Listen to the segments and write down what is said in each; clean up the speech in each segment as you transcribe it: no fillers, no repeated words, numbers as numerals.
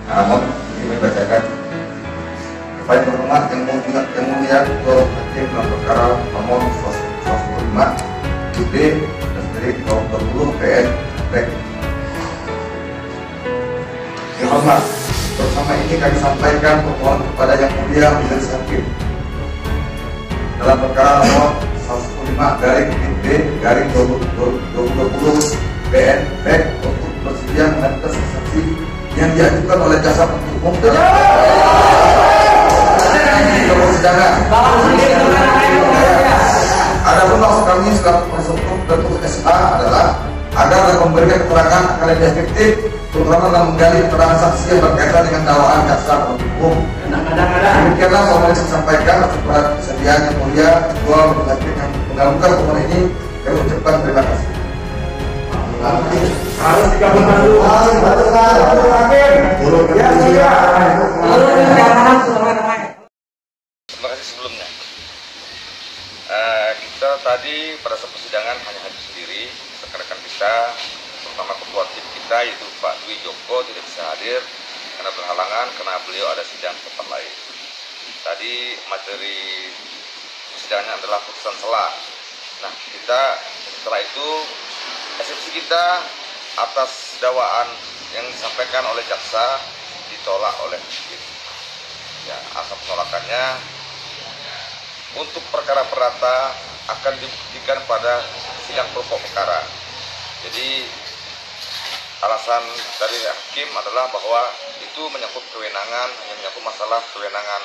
Namun ini membacakan baik hormat yang mulia Ketua Hakim dalam perkara nomor 105 UD tahun 2020 PN Baik. Yang hormat, bersama ini kami sampaikan permohonan kepada Yang Mulia Majelis Hakim dalam perkara nomor 105/UD/2020 PN Baik untuk bersedia mengajukan saksi yang diajukan oleh jaksa penuntut umum dalam persidangan. Adapun maksud kami selaku penasihat hukum tentu SA adalah agar memberikan keterangan akan lebih efektif, terutama dalam menggali keterangan saksi yang berkaitan dengan dakwaan jaksa penuntut umum. Demikianlah yang saya sampaikan atas kesediaan Yang Mulia Ketua Majelis Hakim yang mengabulkan permohonan ini. Kami ucapkan terima kasih. Harus digabungkan dulu. Terima kasih sebelumnya. Kita tadi pada saat persidangan hanya hadir sendiri, rekan-rekan kita, terutama ketua tim kita yaitu Pak Dwi Joko tidak bisa hadir karena berhalangan karena beliau ada sidang tempat lain. Tadi materi persidangannya adalah putusan sela. Nah, kita setelah itu eksepsi kita atas dakwaan yang disampaikan oleh jaksa ditolak oleh hakim. Ya, asal penolakannya untuk perkara perdata akan dibuktikan pada sidang pokok perkara. Jadi alasan dari hakim adalah bahwa itu menyangkut kewenangan, menyangkut masalah kewenangan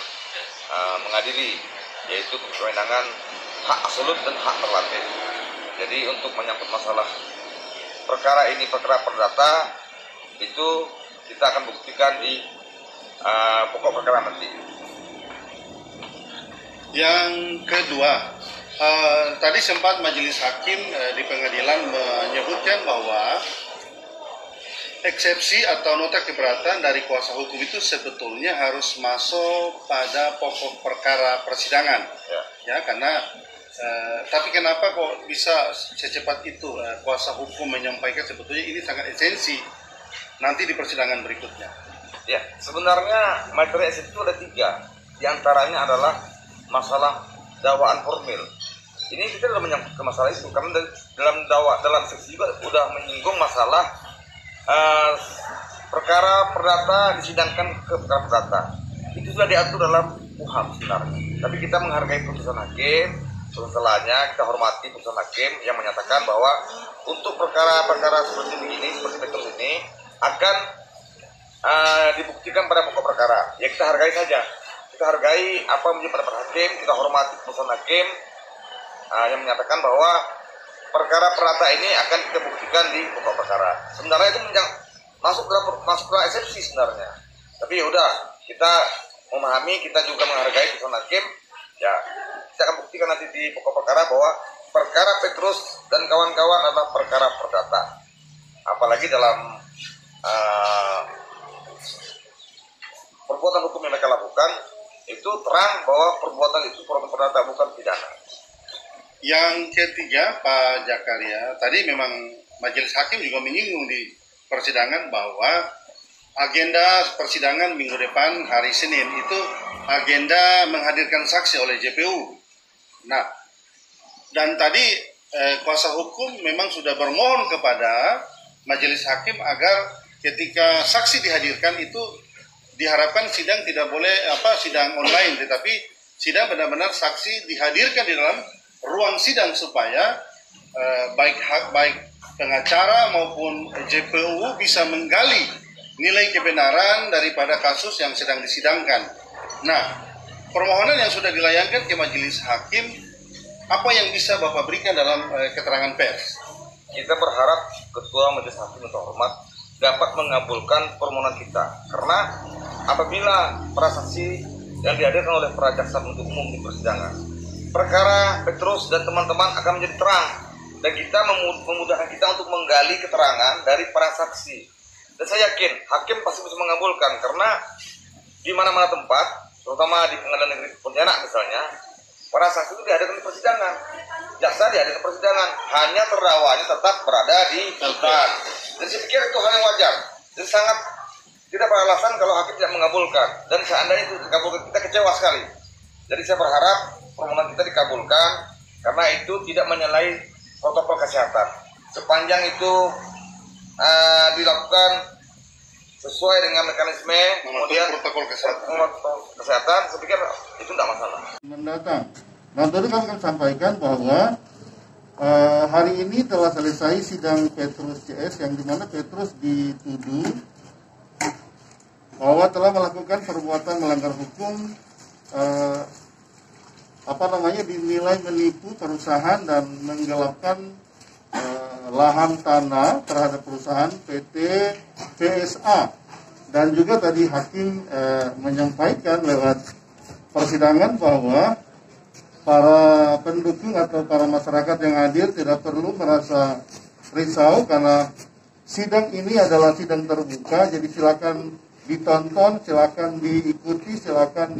mengadili, yaitu kewenangan hak absolut dan hak relatif. Jadi untuk menyangkut masalah perkara ini, perkara perdata, itu kita akan buktikan di pokok perkara nanti. Yang kedua, tadi sempat majelis hakim di pengadilan menyebutkan bahwa eksepsi atau nota keberatan dari kuasa hukum itu sebetulnya harus masuk pada pokok perkara persidangan. Ya, karena tapi kenapa kok bisa secepat itu kuasa hukum menyampaikan sebetulnya ini sangat esensi nanti di persidangan berikutnya? Ya, sebenarnya materi eksepsi itu ada 3. Di antaranya adalah masalah dakwaan formil. Ini kita sudah menyangkut ke masalah itu karena dalam eksepsi juga sudah menyinggung masalah perkara perdata disidangkan ke perkara perdata. Itu sudah diatur dalam KUHP sebenarnya. Tapi kita menghargai putusan hakim. Setelahnya kita hormati putusan hakim yang menyatakan bahwa untuk perkara-perkara seperti ini, seperti Petrus ini akan dibuktikan pada pokok perkara. Ya kita hargai saja. Kita hargai apa yang menjadi pendapat hakim, kita hormati putusan hakim yang menyatakan bahwa perkara perdata ini akan kita buktikan di pokok perkara. Sebenarnya itu masuk dalam eksepsi sebenarnya. Tapi ya udah, kita memahami, kita juga menghargai putusan hakim. Ya, kita akan buktikan nanti di pokok perkara bahwa perkara Petrus dan kawan-kawan adalah perkara perdata. Apalagi dalam perbuatan hukum yang mereka lakukan itu terang bahwa perbuatan itu perbuatan perdata, bukan pidana. Yang ketiga, Pak Jakaria, tadi memang majelis hakim juga menyinggung di persidangan bahwa agenda persidangan minggu depan hari Senin itu agenda menghadirkan saksi oleh JPU. Nah, dan tadi kuasa hukum memang sudah bermohon kepada majelis hakim agar ketika saksi dihadirkan itu diharapkan sidang tidak boleh sidang online, tetapi sidang benar-benar saksi dihadirkan di dalam ruang sidang supaya baik pengacara maupun JPU bisa menggali nilai kebenaran daripada kasus yang sedang disidangkan. Nah, permohonan yang sudah dilayangkan ke majelis hakim, apa yang bisa Bapak berikan dalam keterangan pers? Kita berharap Ketua Majelis Hakim yang terhormat dapat mengabulkan permohonan kita, karena apabila para saksi yang dihadirkan oleh para jaksa penuntut umum di persidangan, perkara Petrus dan teman-teman akan menjadi terang, dan kita memudahkan kita untuk menggali keterangan dari para saksi. Dan saya yakin hakim pasti bisa mengabulkan, karena di mana-mana tempat, terutama di Pengadilan Negeri Pontianak misalnya, para saksi itu dihadirkan di persidangan, jaksa dihadirkan di persidangan, hanya terdakwanya tetap berada di rutan. Dan saya pikir itu hal yang wajar. Dan sangat tidak beralasan kalau hakim tidak mengabulkan, dan seandainya itu dikabulkan kita kecewa sekali. Jadi saya berharap permohonan kita dikabulkan karena itu tidak menyalahi protokol kesehatan. Sepanjang itu dilakukan sesuai dengan mekanisme kemudian protokol kesehatan, saya pikir itu tidak masalah. Mendatang. Nah, tadi kami sampaikan bahwa hari ini telah selesai sidang Petrus CS yang dimana Petrus dituduh bahwa telah melakukan perbuatan melanggar hukum, dinilai menipu perusahaan dan menggelapkan lahan tanah terhadap perusahaan PT PSA. Dan juga tadi hakim menyampaikan lewat persidangan bahwa para pendukung atau para masyarakat yang hadir tidak perlu merasa risau karena sidang ini adalah sidang terbuka, jadi silakan ditonton, silakan diikuti, silakan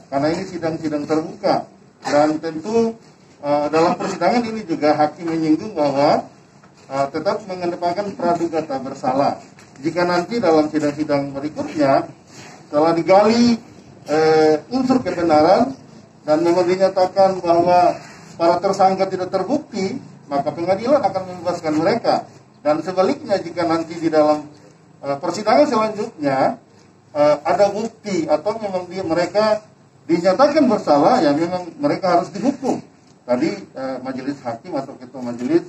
karena ini sidang-sidang terbuka. Dan tentu dalam persidangan ini juga hakim menyinggung bahwa tetap mengedepankan praduga tak bersalah. Jika nanti dalam sidang-sidang berikutnya telah digali unsur kebenaran dan memang dinyatakan bahwa para tersangka tidak terbukti, maka pengadilan akan membebaskan mereka. Dan sebaliknya jika nanti di dalam persidangan selanjutnya ada bukti atau memang mereka dinyatakan bersalah, ya memang mereka harus dihukum. Tadi majelis hakim atau ketua majelis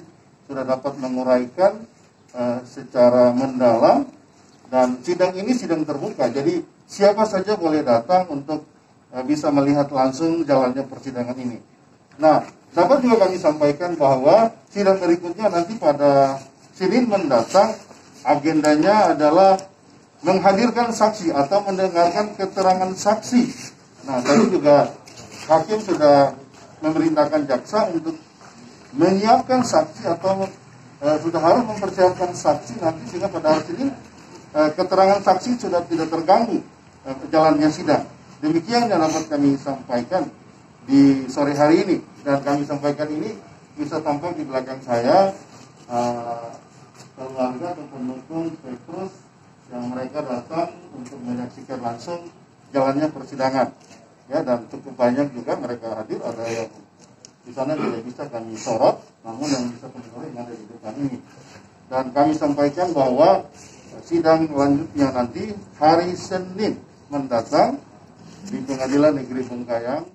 sudah dapat menguraikan secara mendalam, dan sidang ini sidang terbuka. Jadi siapa saja boleh datang untuk bisa melihat langsung jalannya persidangan ini. Nah, dapat juga kami sampaikan bahwa sidang berikutnya nanti pada Senin mendatang agendanya adalah menghadirkan saksi atau mendengarkan keterangan saksi. Nah, tadi juga hakim sudah memerintahkan jaksa untuk menyiapkan saksi atau sudah harus mempersiapkan saksi nanti sehingga pada hari Senin keterangan saksi sudah tidak terganggu jalannya sidang. Demikian yang dapat kami sampaikan di sore hari ini, dan kami sampaikan ini bisa tampak di belakang saya keluarga atau pendukung Petrus yang mereka datang untuk menyaksikan langsung jalannya persidangan, ya, dan cukup banyak juga mereka hadir. Ada yang di sana tidak bisa kami sorot, namun yang bisa kami sorot yang ada di depan ini. Dan kami sampaikan bahwa sidang lanjutnya nanti hari Senin mendatang di Pengadilan Negeri Bengkayang